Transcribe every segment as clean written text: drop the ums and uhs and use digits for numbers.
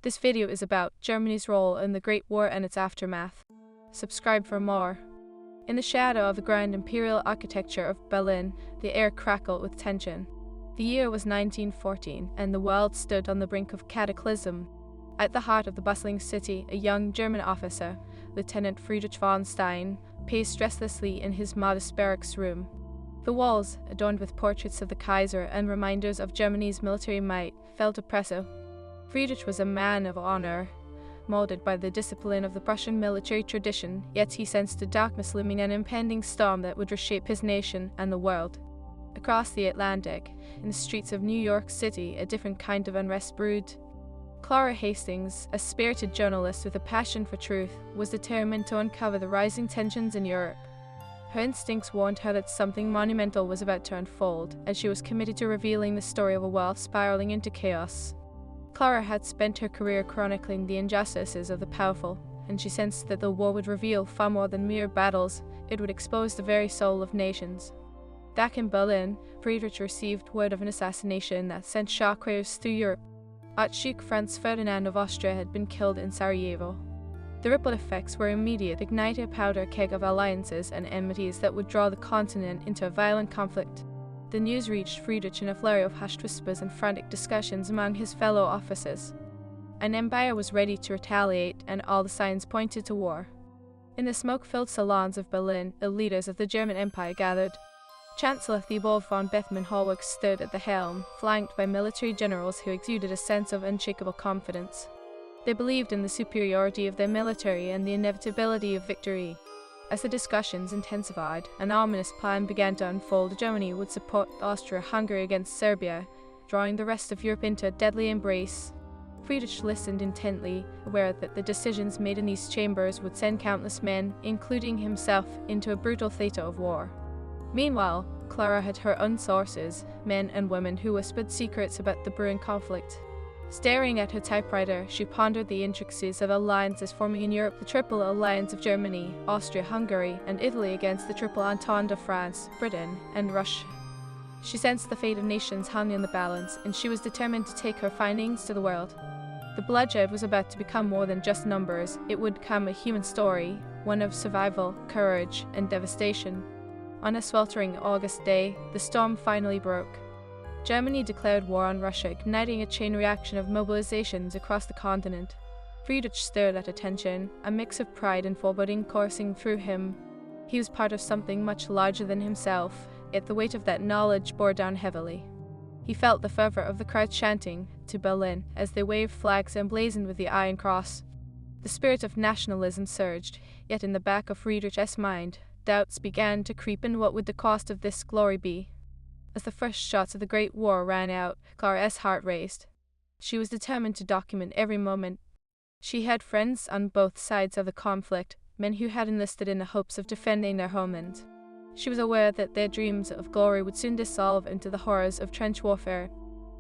This video is about Germany's role in the Great War and its aftermath. Subscribe for more. In the shadow of the grand imperial architecture of Berlin, the air crackled with tension. The year was 1914, and the world stood on the brink of cataclysm. At the heart of the bustling city, a young German officer, Lieutenant Friedrich von Stein, paced restlessly in his modest barracks room. The walls, adorned with portraits of the Kaiser and reminders of Germany's military might, felt oppressive. Friedrich was a man of honor, molded by the discipline of the Prussian military tradition, yet he sensed a darkness looming, an impending storm that would reshape his nation and the world. Across the Atlantic, in the streets of New York City, a different kind of unrest brewed. Clara Hastings, a spirited journalist with a passion for truth, was determined to uncover the rising tensions in Europe. Her instincts warned her that something monumental was about to unfold, and she was committed to revealing the story of a world spiraling into chaos. Clara had spent her career chronicling the injustices of the powerful, and she sensed that the war would reveal far more than mere battles. It would expose the very soul of nations. Back in Berlin, Friedrich received word of an assassination that sent shockwaves through Europe. Archduke Franz Ferdinand of Austria had been killed in Sarajevo. The ripple effects were immediate, igniting a powder keg of alliances and enmities that would draw the continent into a violent conflict. The news reached Friedrich in a flurry of hushed whispers and frantic discussions among his fellow officers. An empire was ready to retaliate, and all the signs pointed to war. In the smoke-filled salons of Berlin, the leaders of the German Empire gathered. Chancellor Theobald von Bethmann-Hollweg stood at the helm, flanked by military generals who exuded a sense of unshakable confidence. They believed in the superiority of their military and the inevitability of victory. As the discussions intensified, an ominous plan began to unfold. Germany would support Austria-Hungary against Serbia, drawing the rest of Europe into a deadly embrace. Friedrich listened intently, aware that the decisions made in these chambers would send countless men, including himself, into a brutal theatre of war. Meanwhile, Clara had her own sources, men and women who whispered secrets about the brewing conflict. Staring at her typewriter, she pondered the intricacies of alliances forming in Europe: the Triple Alliance of Germany, Austria-Hungary, and Italy against the Triple Entente of France, Britain, and Russia. She sensed the fate of nations hung in the balance, and she was determined to take her findings to the world. The bloodshed was about to become more than just numbers. It would become a human story, one of survival, courage, and devastation. On a sweltering August day, the storm finally broke. Germany declared war on Russia, igniting a chain reaction of mobilizations across the continent. Friedrich stared at attention, a mix of pride and foreboding coursing through him. He was part of something much larger than himself, yet the weight of that knowledge bore down heavily. He felt the fervor of the crowd chanting, "To Berlin," as they waved flags emblazoned with the Iron Cross. The spirit of nationalism surged, yet in the back of Friedrich's mind, doubts began to creep in. What would the cost of this glory be? As the first shots of the Great War rang out, Clara's heart raced. She was determined to document every moment. She had friends on both sides of the conflict, men who had enlisted in the hopes of defending their homeland. She was aware that their dreams of glory would soon dissolve into the horrors of trench warfare.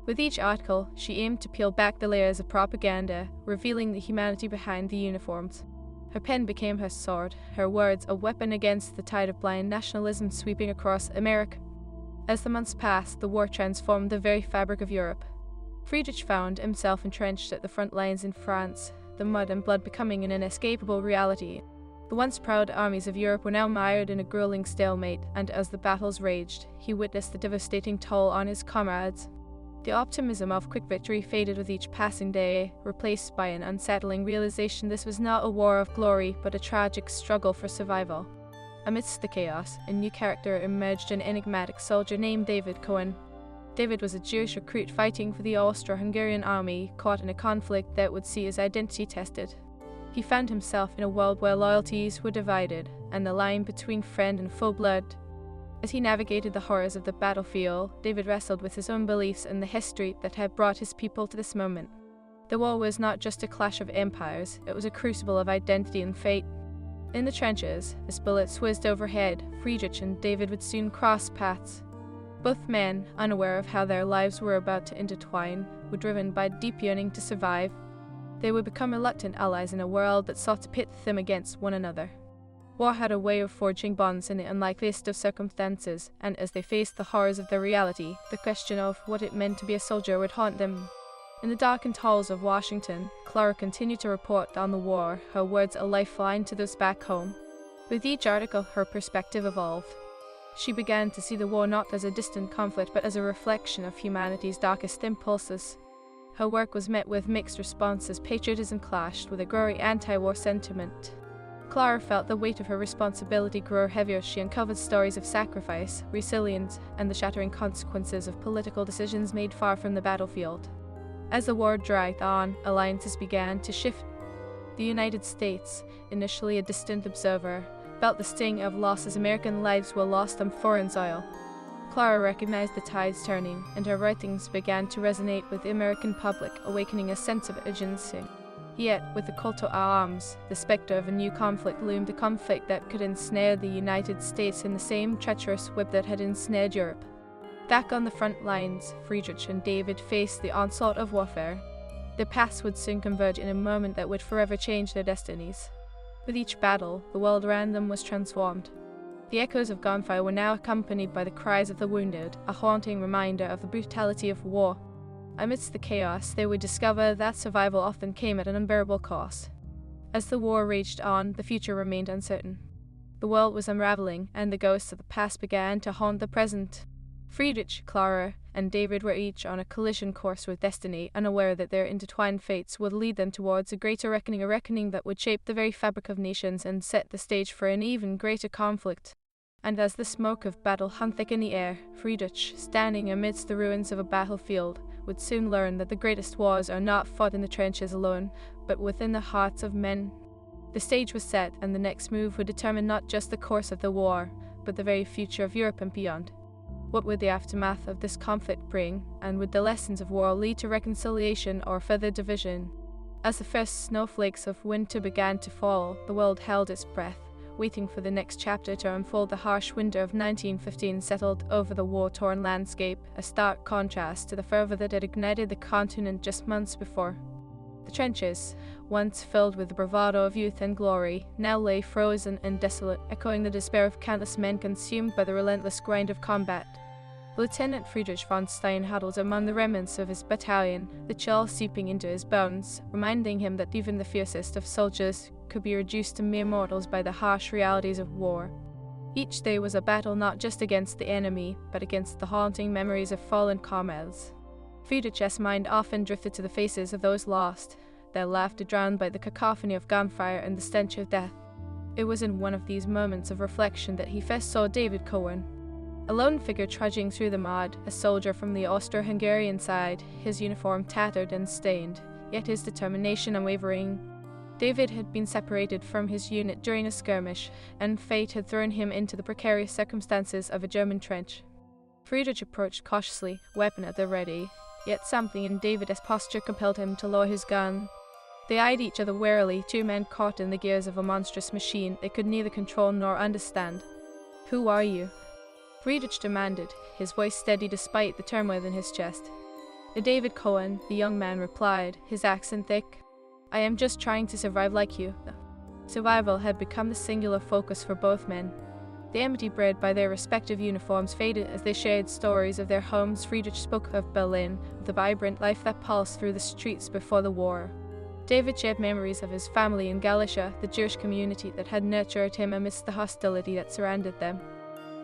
With each article, she aimed to peel back the layers of propaganda, revealing the humanity behind the uniforms. Her pen became her sword, her words a weapon against the tide of blind nationalism sweeping across America. As the months passed, the war transformed the very fabric of Europe. Friedrich found himself entrenched at the front lines in France, the mud and blood becoming an inescapable reality. The once proud armies of Europe were now mired in a grueling stalemate, and as the battles raged, he witnessed the devastating toll on his comrades. The optimism of quick victory faded with each passing day, replaced by an unsettling realization this was not a war of glory, but a tragic struggle for survival. Amidst the chaos, a new character emerged, an enigmatic soldier named David Cohen. David was a Jewish recruit fighting for the Austro-Hungarian army, caught in a conflict that would see his identity tested. He found himself in a world where loyalties were divided, and the line between friend and foe blurred. As he navigated the horrors of the battlefield, David wrestled with his own beliefs and the history that had brought his people to this moment. The war was not just a clash of empires, it was a crucible of identity and fate. In the trenches, as bullets whizzed overhead, Friedrich and David would soon cross paths. Both men, unaware of how their lives were about to intertwine, were driven by deep yearning to survive. They would become reluctant allies in a world that sought to pit them against one another. War had a way of forging bonds in the unlikeliest of circumstances, and as they faced the horrors of their reality, the question of what it meant to be a soldier would haunt them. In the darkened halls of Washington, Clara continued to report on the war, her words a lifeline to those back home. With each article, her perspective evolved. She began to see the war not as a distant conflict but as a reflection of humanity's darkest impulses. Her work was met with mixed responses. Patriotism clashed with a growing anti-war sentiment. Clara felt the weight of her responsibility grow heavier as she uncovered stories of sacrifice, resilience, and the shattering consequences of political decisions made far from the battlefield. As the war dragged on, alliances began to shift. The United States, initially a distant observer, felt the sting of loss as American lives were lost on foreign soil. Clara recognized the tides turning, and her writings began to resonate with the American public, awakening a sense of urgency. Yet, with the call to arms, the specter of a new conflict loomed, a conflict that could ensnare the United States in the same treacherous web that had ensnared Europe. Back on the front lines, Friedrich and David faced the onslaught of warfare. Their paths would soon converge in a moment that would forever change their destinies. With each battle, the world around them was transformed. The echoes of gunfire were now accompanied by the cries of the wounded, a haunting reminder of the brutality of war. Amidst the chaos, they would discover that survival often came at an unbearable cost. As the war raged on, the future remained uncertain. The world was unraveling, and the ghosts of the past began to haunt the present. Friedrich, Clara, and David were each on a collision course with destiny, unaware that their intertwined fates would lead them towards a greater reckoning, a reckoning that would shape the very fabric of nations and set the stage for an even greater conflict. And as the smoke of battle hung thick in the air, Friedrich, standing amidst the ruins of a battlefield, would soon learn that the greatest wars are not fought in the trenches alone, but within the hearts of men. The stage was set, and the next move would determine not just the course of the war, but the very future of Europe and beyond. What would the aftermath of this conflict bring, and would the lessons of war lead to reconciliation or further division? As the first snowflakes of winter began to fall, the world held its breath, waiting for the next chapter to unfold. The harsh winter of 1915 settled over the war-torn landscape, a stark contrast to the fervor that had ignited the continent just months before. The trenches, once filled with the bravado of youth and glory, now lay frozen and desolate, echoing the despair of countless men consumed by the relentless grind of combat. Lieutenant Friedrich von Stein huddled among the remnants of his battalion, the chill seeping into his bones, reminding him that even the fiercest of soldiers could be reduced to mere mortals by the harsh realities of war. Each day was a battle not just against the enemy, but against the haunting memories of fallen comrades. Friedrich's mind often drifted to the faces of those lost, their laughter drowned by the cacophony of gunfire and the stench of death. It was in one of these moments of reflection that he first saw David Cohen. A lone figure trudging through the mud, a soldier from the Austro-Hungarian side, his uniform tattered and stained, yet his determination unwavering. David had been separated from his unit during a skirmish, and fate had thrown him into the precarious circumstances of a German trench. Friedrich approached cautiously, weapon at the ready, yet something in David's posture compelled him to lower his gun. They eyed each other warily, two men caught in the gears of a monstrous machine they could neither control nor understand. "Who are you?" Friedrich demanded, his voice steady despite the turmoil in his chest. David Cohen, the young man replied, his accent thick. "I am just trying to survive like you." Survival had become the singular focus for both men. The enmity bred by their respective uniforms faded as they shared stories of their homes. Friedrich spoke of Berlin, of the vibrant life that pulsed through the streets before the war. David shared memories of his family in Galicia, the Jewish community that had nurtured him amidst the hostility that surrounded them.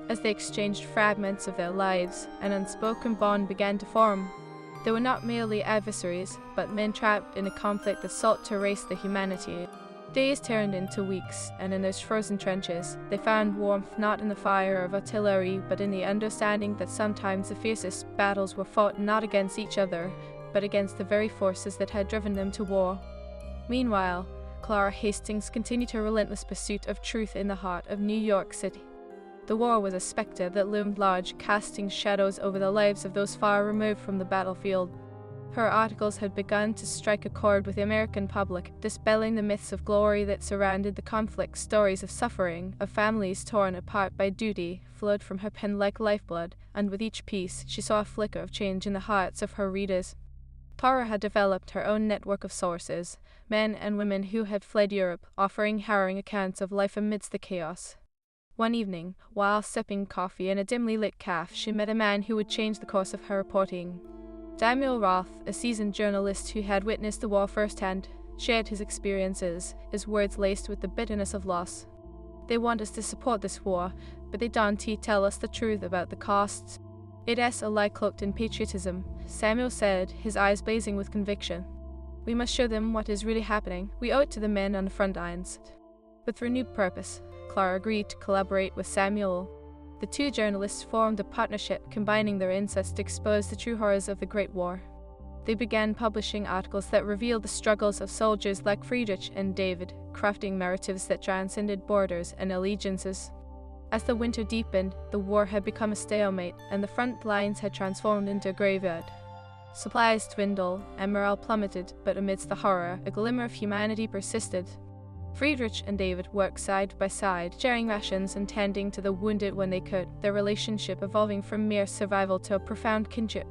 As they exchanged fragments of their lives, an unspoken bond began to form. They were not merely adversaries, but men trapped in a conflict that sought to erase their humanity. Days turned into weeks, and in those frozen trenches, they found warmth not in the fire of artillery, but in the understanding that sometimes the fiercest battles were fought not against each other, but against the very forces that had driven them to war. Meanwhile, Clara Hastings continued her relentless pursuit of truth in the heart of New York City. The war was a specter that loomed large, casting shadows over the lives of those far removed from the battlefield. Her articles had begun to strike a chord with the American public, dispelling the myths of glory that surrounded the conflict. Stories of suffering, of families torn apart by duty, flowed from her pen like lifeblood, and with each piece she saw a flicker of change in the hearts of her readers. Clara had developed her own network of sources, men and women who had fled Europe, offering harrowing accounts of life amidst the chaos. One evening, while sipping coffee in a dimly lit cafe, she met a man who would change the course of her reporting. Samuel Roth, a seasoned journalist who had witnessed the war firsthand, shared his experiences, his words laced with the bitterness of loss. They want us to support this war, but they don't tell us the truth about the costs. It is a lie cloaked in patriotism, Samuel said, his eyes blazing with conviction. We must show them what is really happening. We owe it to the men on the front lines. With renewed purpose, Clara agreed to collaborate with Samuel. The two journalists formed a partnership, combining their insights to expose the true horrors of the Great War. They began publishing articles that revealed the struggles of soldiers like Friedrich and David, crafting narratives that transcended borders and allegiances. As the winter deepened, the war had become a stalemate, and the front lines had transformed into a graveyard. Supplies dwindled, and morale plummeted, but amidst the horror, a glimmer of humanity persisted. Friedrich and David worked side by side, sharing rations and tending to the wounded when they could, their relationship evolving from mere survival to a profound kinship.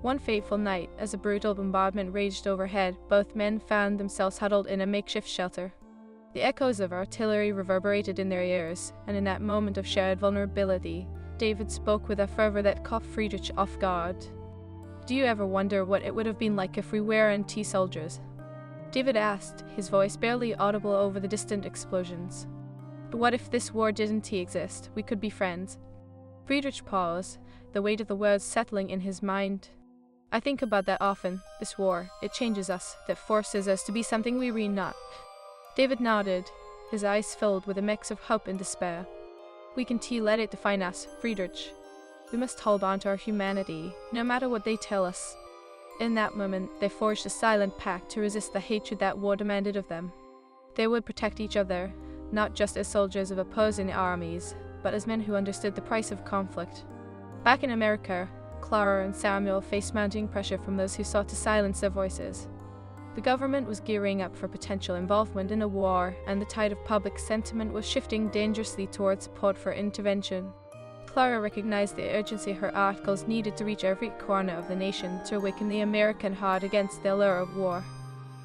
One fateful night, as a brutal bombardment raged overhead, both men found themselves huddled in a makeshift shelter. The echoes of artillery reverberated in their ears, and in that moment of shared vulnerability, David spoke with a fervor that caught Friedrich off guard. "Do you ever wonder what it would have been like if we weren't soldiers?" David asked, his voice barely audible over the distant explosions. "But what if this war didn't exist? We could be friends." Friedrich paused, the weight of the words settling in his mind. "I think about that often. This war, it changes us, that forces us to be something we were not." David nodded, his eyes filled with a mix of hope and despair. "We can't let it define us, Friedrich. We must hold on to our humanity, no matter what they tell us." In that moment, they forged a silent pact to resist the hatred that war demanded of them. They would protect each other, not just as soldiers of opposing armies, but as men who understood the price of conflict. Back in America, Clara and Samuel faced mounting pressure from those who sought to silence their voices. The government was gearing up for potential involvement in a war, and the tide of public sentiment was shifting dangerously towards support for intervention. Clara recognized the urgency her articles needed to reach every corner of the nation to awaken the American heart against the allure of war.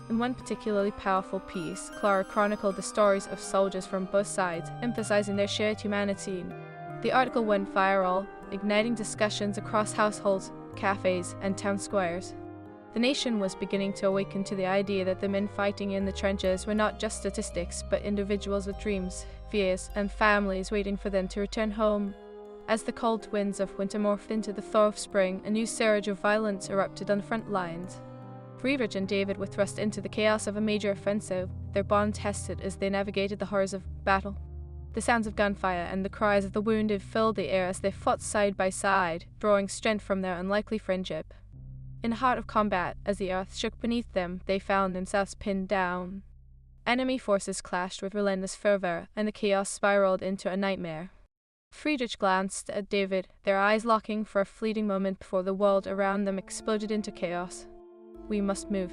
In one particularly powerful piece, Clara chronicled the stories of soldiers from both sides, emphasizing their shared humanity. The article went viral, igniting discussions across households, cafes, and town squares. The nation was beginning to awaken to the idea that the men fighting in the trenches were not just statistics, but individuals with dreams, fears, and families waiting for them to return home. As the cold winds of winter morphed into the thaw of spring, a new surge of violence erupted on the front lines. Friedrich and David were thrust into the chaos of a major offensive, their bond tested as they navigated the horrors of battle. The sounds of gunfire and the cries of the wounded filled the air as they fought side by side, drawing strength from their unlikely friendship. In the heart of combat, as the earth shook beneath them, they found themselves pinned down. Enemy forces clashed with relentless fervor, and the chaos spiraled into a nightmare. Friedrich glanced at David, their eyes locking for a fleeting moment before the world around them exploded into chaos. "We must move,"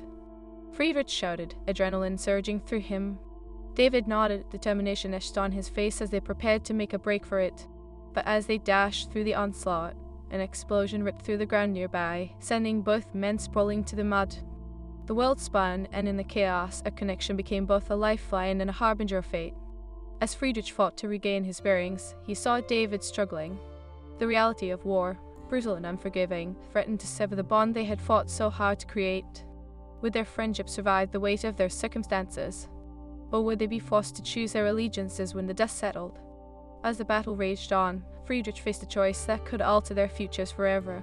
Friedrich shouted, adrenaline surging through him. David nodded, determination etched on his face as they prepared to make a break for it. But as they dashed through the onslaught, an explosion ripped through the ground nearby, sending both men sprawling to the mud. The world spun, and in the chaos, a connection became both a lifeline and a harbinger of fate. As Friedrich fought to regain his bearings, he saw David struggling. The reality of war, brutal and unforgiving, threatened to sever the bond they had fought so hard to create. Would their friendship survive the weight of their circumstances? Or would they be forced to choose their allegiances when the dust settled? As the battle raged on, Friedrich faced a choice that could alter their futures forever.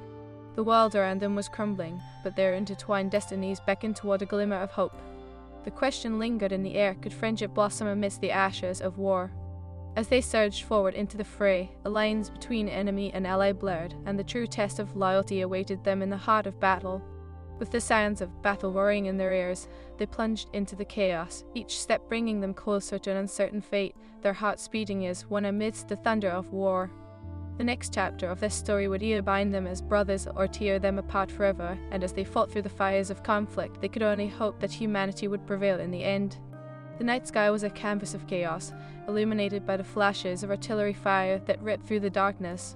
The world around them was crumbling, but their intertwined destinies beckoned toward a glimmer of hope. The question lingered in the air: could friendship blossom amidst the ashes of war? As they surged forward into the fray, the lines between enemy and ally blurred, and the true test of loyalty awaited them in the heart of battle. With the sounds of battle roaring in their ears, they plunged into the chaos, each step bringing them closer to an uncertain fate, their hearts beating as one amidst the thunder of war. The next chapter of their story would either bind them as brothers or tear them apart forever, and as they fought through the fires of conflict, they could only hope that humanity would prevail in the end. The night sky was a canvas of chaos, illuminated by the flashes of artillery fire that ripped through the darkness.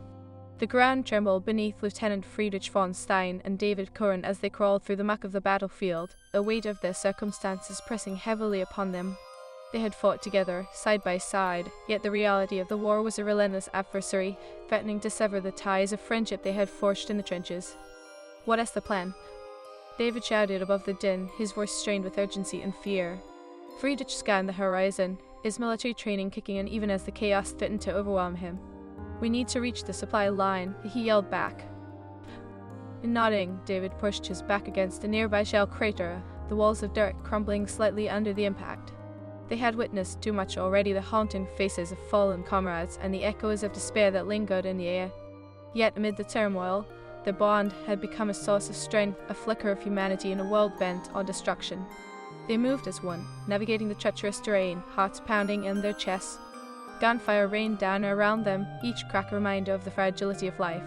The ground trembled beneath Lieutenant Friedrich von Stein and David Curran as they crawled through the muck of the battlefield, the weight of their circumstances pressing heavily upon them. They had fought together, side by side, yet the reality of the war was a relentless adversary, threatening to sever the ties of friendship they had forged in the trenches. What is the plan? David shouted above the din, his voice strained with urgency and fear. Friedrich scanned the horizon, his military training kicking in even as the chaos threatened to overwhelm him. We need to reach the supply line, he yelled back. Nodding, David pushed his back against a nearby shell crater, the walls of dirt crumbling slightly under the impact. They had witnessed too much already, the haunting faces of fallen comrades and the echoes of despair that lingered in the air. Yet amid the turmoil, their bond had become a source of strength, a flicker of humanity in a world bent on destruction. They moved as one, navigating the treacherous terrain, hearts pounding in their chests. Gunfire rained down around them, each crack a reminder of the fragility of life.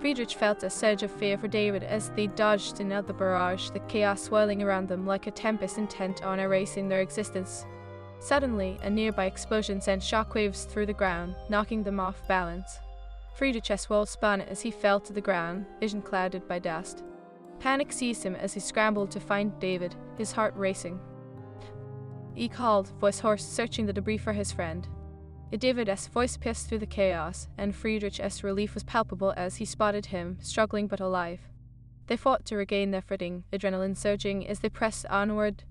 Friedrich felt a surge of fear for David as they dodged another barrage, the chaos swirling around them like a tempest intent on erasing their existence. Suddenly, a nearby explosion sent shockwaves through the ground, knocking them off balance. Friedrich's world spun as he fell to the ground, vision clouded by dust. Panic seized him as he scrambled to find David, his heart racing. He called, voice hoarse, searching the debris for his friend. David's voice pierced through the chaos, and Friedrich's relief was palpable as he spotted him, struggling but alive. They fought to regain their footing, adrenaline surging as they pressed onward.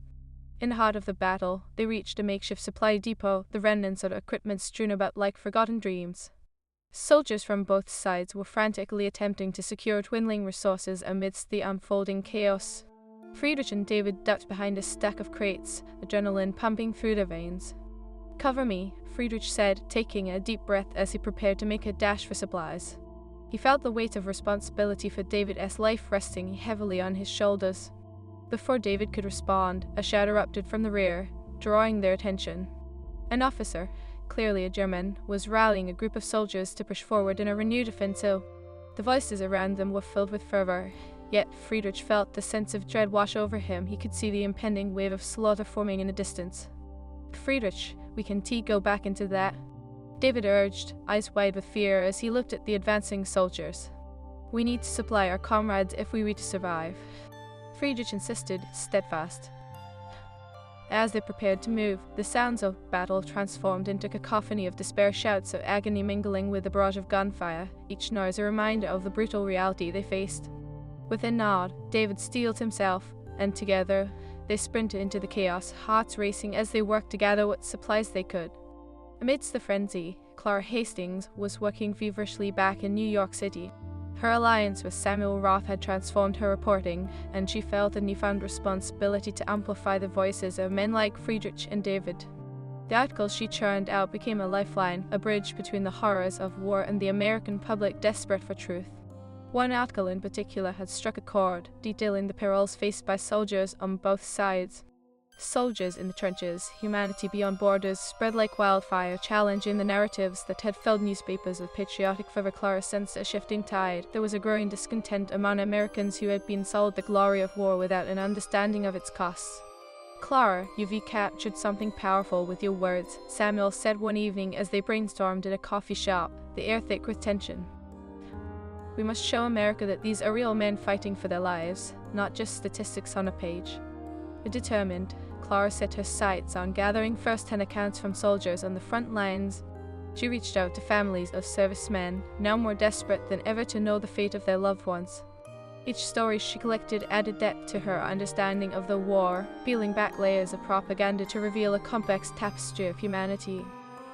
In the heart of the battle, they reached a makeshift supply depot, the remnants of equipment strewn about like forgotten dreams. Soldiers from both sides were frantically attempting to secure dwindling resources amidst the unfolding chaos. Friedrich and David ducked behind a stack of crates, adrenaline pumping through their veins. "Cover me," Friedrich said, taking a deep breath as he prepared to make a dash for supplies. He felt the weight of responsibility for David's life resting heavily on his shoulders. Before David could respond, a shout erupted from the rear, drawing their attention. An officer, clearly a German, was rallying a group of soldiers to push forward in a renewed offensive. The voices around them were filled with fervor, yet Friedrich felt the sense of dread wash over him. He could see the impending wave of slaughter forming in the distance. "Friedrich, we can't go back into that," David urged, eyes wide with fear as he looked at the advancing soldiers. "We need to supply our comrades if we were to survive." Friedrich insisted, steadfast. As they prepared to move, the sounds of battle transformed into a cacophony of despair, shouts of agony mingling with the barrage of gunfire, each noise a reminder of the brutal reality they faced. With a nod, David steeled himself, and together they sprinted into the chaos, hearts racing as they worked to gather what supplies they could. Amidst the frenzy, Clara Hastings was working feverishly back in New York City. Her alliance with Samuel Roth had transformed her reporting, and she felt a newfound responsibility to amplify the voices of men like Friedrich and David. The articles she churned out became a lifeline, a bridge between the horrors of war and the American public desperate for truth. One article in particular had struck a chord, detailing the perils faced by soldiers on both sides. Soldiers in the trenches, humanity beyond borders, spread like wildfire, challenging the narratives that had filled newspapers with patriotic fervor. Clara sensed a shifting tide. There was a growing discontent among Americans who had been sold the glory of war without an understanding of its costs. "Clara, you've captured something powerful with your words," Samuel said one evening as they brainstormed at a coffee shop, the air thick with tension. "We must show America that these are real men fighting for their lives, not just statistics on a page." Determined, Clara set her sights on gathering first-hand accounts from soldiers on the front lines. She reached out to families of servicemen, now more desperate than ever to know the fate of their loved ones. Each story she collected added depth to her understanding of the war, peeling back layers of propaganda to reveal a complex tapestry of humanity.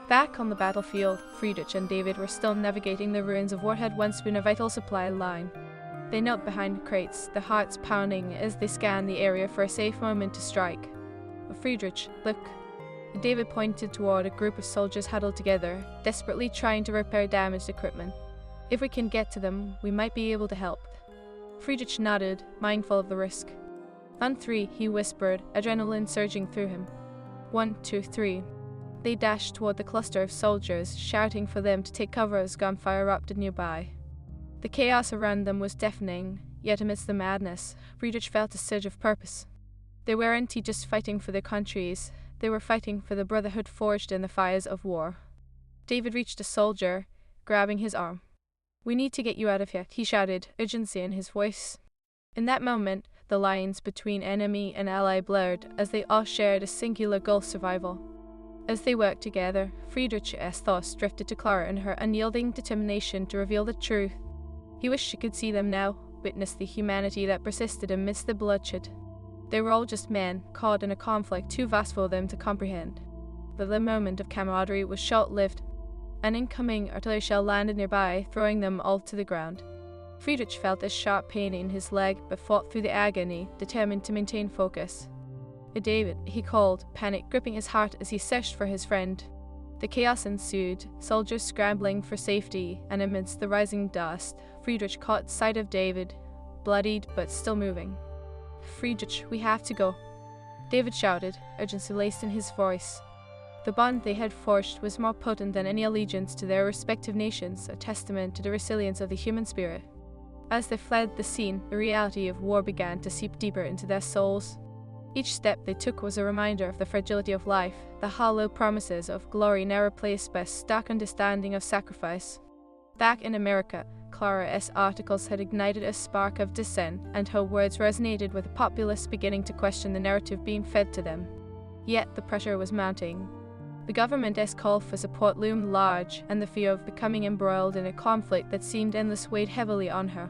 Back on the battlefield, Friedrich and David were still navigating the ruins of what had once been a vital supply line. They knelt behind crates, their hearts pounding as they scanned the area for a safe moment to strike. "Friedrich, look." David pointed toward a group of soldiers huddled together, desperately trying to repair damaged equipment. "If we can get to them, we might be able to help." Friedrich nodded, mindful of the risk. "On three," he whispered, adrenaline surging through him. 1, 2, 3. They dashed toward the cluster of soldiers, shouting for them to take cover as gunfire erupted nearby. The chaos around them was deafening, yet amidst the madness, Friedrich felt a surge of purpose. They weren't just fighting for their countries, they were fighting for the brotherhood forged in the fires of war. David reached a soldier, grabbing his arm. "We need to get you out of here," he shouted, urgency in his voice. In that moment, the lines between enemy and ally blurred, as they all shared a singular goal: survival. As they worked together, Friedrich's thoughts drifted to Clara and her unyielding determination to reveal the truth. He wished she could see them now, witnessed the humanity that persisted amidst the bloodshed. They were all just men, caught in a conflict too vast for them to comprehend. But the moment of camaraderie was short-lived. An incoming artillery shell landed nearby, throwing them all to the ground. Friedrich felt a sharp pain in his leg, but fought through the agony, determined to maintain focus. "David," he called, panic gripping his heart as he searched for his friend. The chaos ensued, soldiers scrambling for safety, and amidst the rising dust, Friedrich caught sight of David, bloodied but still moving. "Friedrich, we have to go," David shouted, urgency laced in his voice. The bond they had forged was more potent than any allegiance to their respective nations, a testament to the resilience of the human spirit. As they fled the scene, the reality of war began to seep deeper into their souls. Each step they took was a reminder of the fragility of life, the hollow promises of glory now replaced by a stark understanding of sacrifice. Back in America, Clara's articles had ignited a spark of dissent, and her words resonated with the populace beginning to question the narrative being fed to them. Yet the pressure was mounting. The government's call for support loomed large, and the fear of becoming embroiled in a conflict that seemed endless weighed heavily on her.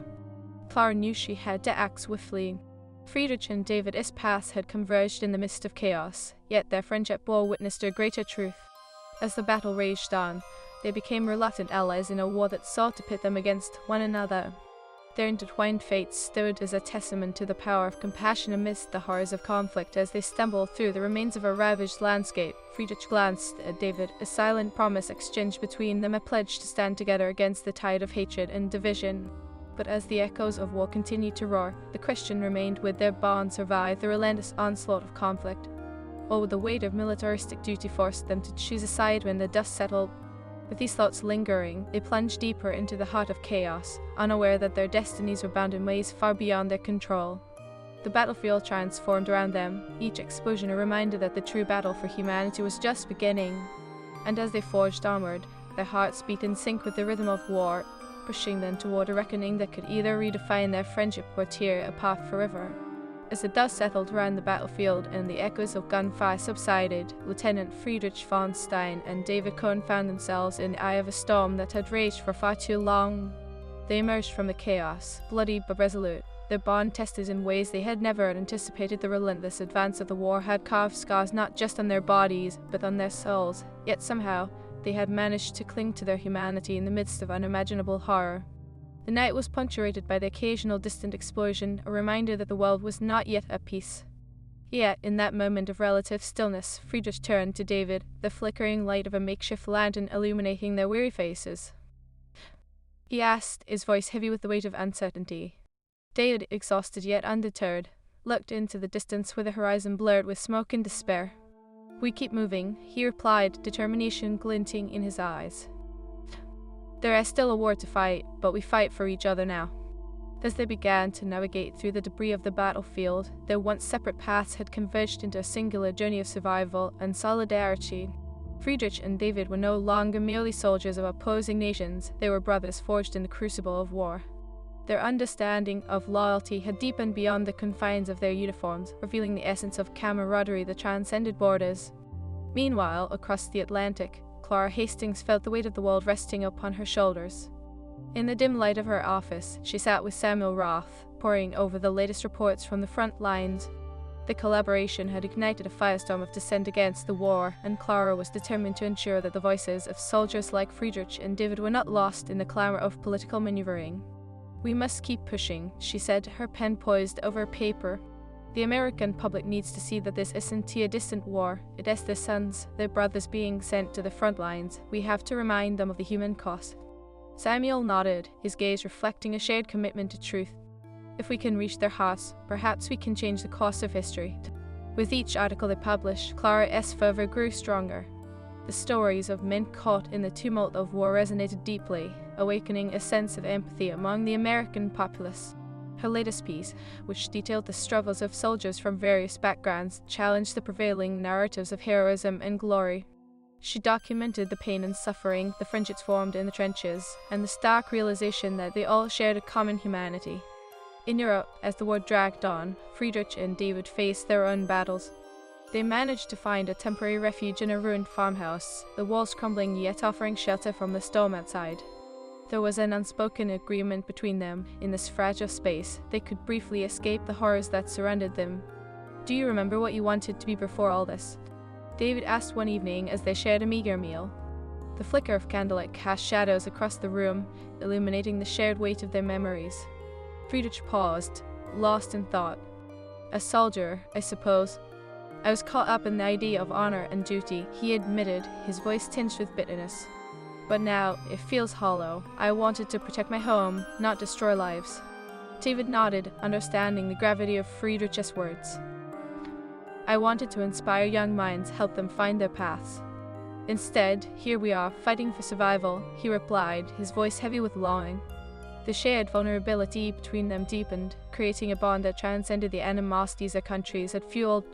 Clara knew she had to act swiftly. Friedrich and David's paths had converged in the midst of chaos, yet their friendship bore witness to a greater truth. As the battle raged on, they became reluctant allies in a war that sought to pit them against one another. Their intertwined fates stood as a testament to the power of compassion amidst the horrors of conflict. As they stumbled through the remains of a ravaged landscape, Friedrich glanced at David, a silent promise exchanged between them, a pledge to stand together against the tide of hatred and division. But as the echoes of war continued to roar, the question remained: would their bond survive the relentless onslaught of conflict? Or would the weight of militaristic duty force them to choose a side when the dust settled? With these thoughts lingering, they plunged deeper into the heart of chaos, unaware that their destinies were bound in ways far beyond their control. The battlefield transformed around them, each explosion a reminder that the true battle for humanity was just beginning. And as they forged onward, their hearts beat in sync with the rhythm of war, pushing them toward a reckoning that could either redefine their friendship or tear apart forever. As the dust settled around the battlefield and the echoes of gunfire subsided, Lieutenant Friedrich von Stein and David Cohn found themselves in the eye of a storm that had raged for far too long. They emerged from the chaos, bloody but resolute, their bond tested in ways they had never anticipated. The relentless advance of the war had carved scars not just on their bodies, but on their souls, yet somehow they had managed to cling to their humanity in the midst of unimaginable horror. The night was punctuated by the occasional distant explosion, a reminder that the world was not yet at peace. Yet, in that moment of relative stillness, Friedrich turned to David, the flickering light of a makeshift lantern illuminating their weary faces. He asked, his voice heavy with the weight of uncertainty. David, exhausted yet undeterred, looked into the distance where the horizon blurred with smoke and despair. "We keep moving," he replied, determination glinting in his eyes. "There is still a war to fight, but we fight for each other now." As they began to navigate through the debris of the battlefield, their once separate paths had converged into a singular journey of survival and solidarity. Friedrich and David were no longer merely soldiers of opposing nations, they were brothers forged in the crucible of war. Their understanding of loyalty had deepened beyond the confines of their uniforms, revealing the essence of camaraderie that transcended borders. Meanwhile, across the Atlantic, Clara Hastings felt the weight of the world resting upon her shoulders. In the dim light of her office, she sat with Samuel Roth, poring over the latest reports from the front lines. The collaboration had ignited a firestorm of dissent against the war, and Clara was determined to ensure that the voices of soldiers like Friedrich and David were not lost in the clamor of political maneuvering. "We must keep pushing," she said, her pen poised over paper. "The American public needs to see that this isn't a distant war. It is their sons, their brothers being sent to the front lines. We have to remind them of the human cost." Samuel nodded, his gaze reflecting a shared commitment to truth. "If we can reach their hearts, perhaps we can change the course of history." With each article they published, Clara's fervor grew stronger. The stories of men caught in the tumult of war resonated deeply, awakening a sense of empathy among the American populace. Her latest piece, which detailed the struggles of soldiers from various backgrounds, challenged the prevailing narratives of heroism and glory. She documented the pain and suffering, the friendships formed in the trenches, and the stark realization that they all shared a common humanity. In Europe, as the war dragged on, Friedrich and David faced their own battles. They managed to find a temporary refuge in a ruined farmhouse, the walls crumbling yet offering shelter from the storm outside. There was an unspoken agreement between them. In this fragile space, they could briefly escape the horrors that surrounded them. "Do you remember what you wanted to be before all this?" David asked one evening as they shared a meager meal. The flicker of candlelight cast shadows across the room, illuminating the shared weight of their memories. Friedrich paused, lost in thought. "A soldier, I suppose. I was caught up in the idea of honor and duty," he admitted, his voice tinged with bitterness. "But now, it feels hollow. I wanted to protect my home, not destroy lives." David nodded, understanding the gravity of Friedrich's words. "I wanted to inspire young minds, help them find their paths. Instead, here we are, fighting for survival," he replied, his voice heavy with longing. The shared vulnerability between them deepened, creating a bond that transcended the animosities their countries had fueled.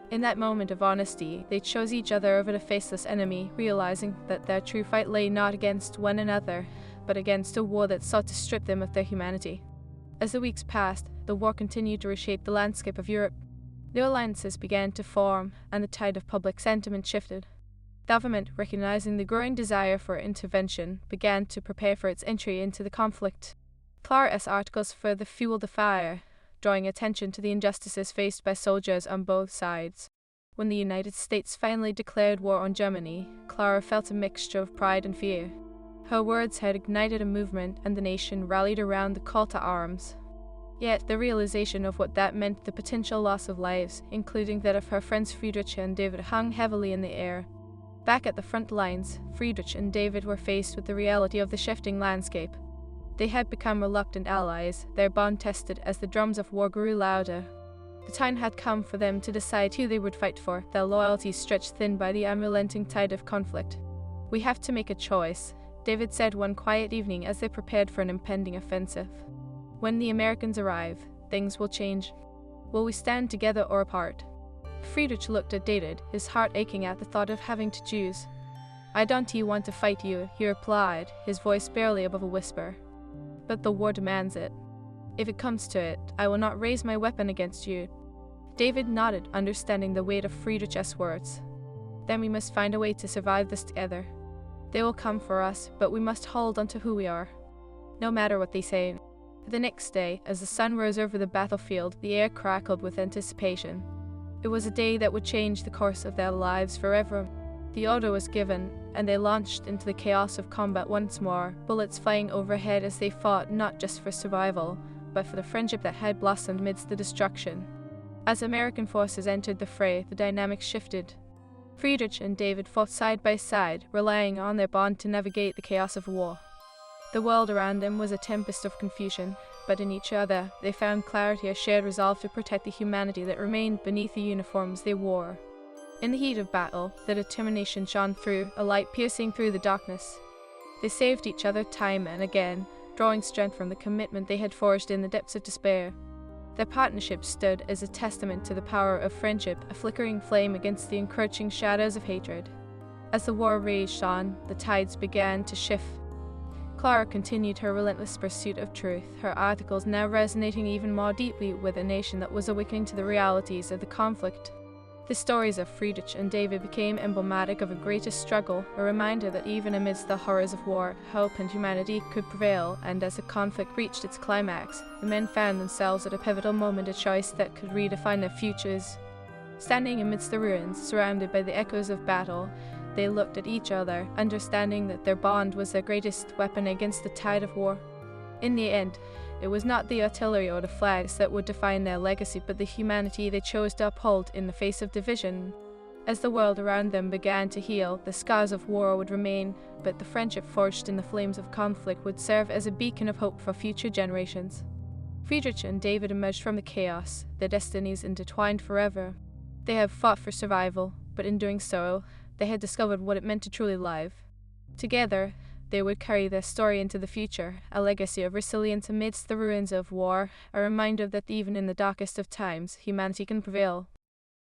In that moment of honesty, they chose each other over the faceless enemy, realizing that their true fight lay not against one another, but against a war that sought to strip them of their humanity. As the weeks passed, the war continued to reshape the landscape of Europe. New alliances began to form, and the tide of public sentiment shifted. Government, recognizing the growing desire for intervention, began to prepare for its entry into the conflict. Clara's articles further fueled the fire, drawing attention to the injustices faced by soldiers on both sides. When the United States finally declared war on Germany, Clara felt a mixture of pride and fear. Her words had ignited a movement, and the nation rallied around the call to arms. Yet the realization of what that meant, the potential loss of lives, including that of her friends Friedrich and David, hung heavily in the air. Back at the front lines, Friedrich and David were faced with the reality of the shifting landscape. They had become reluctant allies, their bond tested as the drums of war grew louder. The time had come for them to decide who they would fight for, their loyalties stretched thin by the unrelenting tide of conflict. "We have to make a choice," David said one quiet evening as they prepared for an impending offensive. "When the Americans arrive, things will change. Will we stand together or apart?" Friedrich looked at David, his heart aching at the thought of having to choose. "I don't want to fight you," he replied, his voice barely above a whisper. "But the war demands it. If it comes to it, I will not raise my weapon against you." David nodded, understanding the weight of Friedrich's words. "Then we must find a way to survive this together. They will come for us, but we must hold on to who we are, no matter what they say." The next day, as the sun rose over the battlefield, the air crackled with anticipation. It was a day that would change the course of their lives forever. The order was given, and they launched into the chaos of combat once more, bullets flying overhead as they fought not just for survival, but for the friendship that had blossomed amidst the destruction. As American forces entered the fray, the dynamics shifted. Friedrich and David fought side by side, relying on their bond to navigate the chaos of war. The world around them was a tempest of confusion, but in each other they found clarity, a shared resolve to protect the humanity that remained beneath the uniforms they wore. In the heat of battle, their determination shone through, a light piercing through the darkness. They saved each other time and again, drawing strength from the commitment they had forged in the depths of despair. Their partnership stood as a testament to the power of friendship, a flickering flame against the encroaching shadows of hatred. As the war raged on, the tides began to shift. Clara continued her relentless pursuit of truth, her articles now resonating even more deeply with a nation that was awakening to the realities of the conflict. The stories of Friedrich and David became emblematic of a greater struggle, a reminder that even amidst the horrors of war, hope and humanity could prevail, and as the conflict reached its climax, the men found themselves at a pivotal moment, a choice that could redefine their futures. Standing amidst the ruins, surrounded by the echoes of battle, they looked at each other, understanding that their bond was their greatest weapon against the tide of war. In the end, it was not the artillery or the flags that would define their legacy, but the humanity they chose to uphold in the face of division. As the world around them began to heal, the scars of war would remain, but the friendship forged in the flames of conflict would serve as a beacon of hope for future generations. Friedrich and David emerged from the chaos, their destinies intertwined forever. They have fought for survival, but in doing so, they had discovered what it meant to truly live. Together, they would carry their story into the future, a legacy of resilience amidst the ruins of war, a reminder that even in the darkest of times, humanity can prevail.